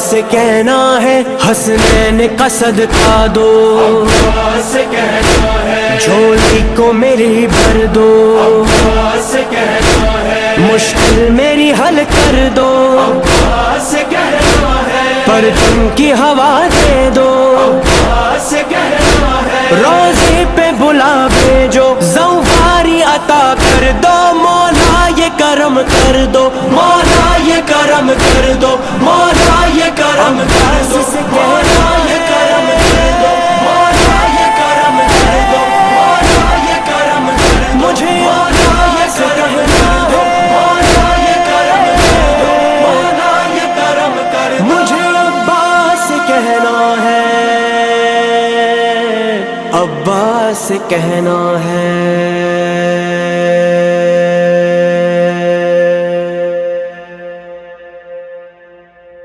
سے کہنا ہے حسنین کا صدقہ دو، عباس سے کہنا ہے جھولی کو میری بھر دو، عباس سے کہنا ہے مشکل میری حل کر دو، عباس سے کہنا ہے پرچم کی ہوا دے دو، عباس سے کہنا ہے روزے پہ بلا بھیجو، زواری عطا کر دو، مولا یہ کرم کر دو، مولا یہ کرم کر دو، مولا یہ کرم کر دو، مولا یہ کرم کر دو، مولا یہ کرم کر دو، مولا یہ کرم کر دو، مجھے مولا یہ کرم کر دو، مولا یہ کرم کر دو، مولا یہ کرم کر دو، مجھے عباس سے کہنا ہے، عباس سے کہنا ہے۔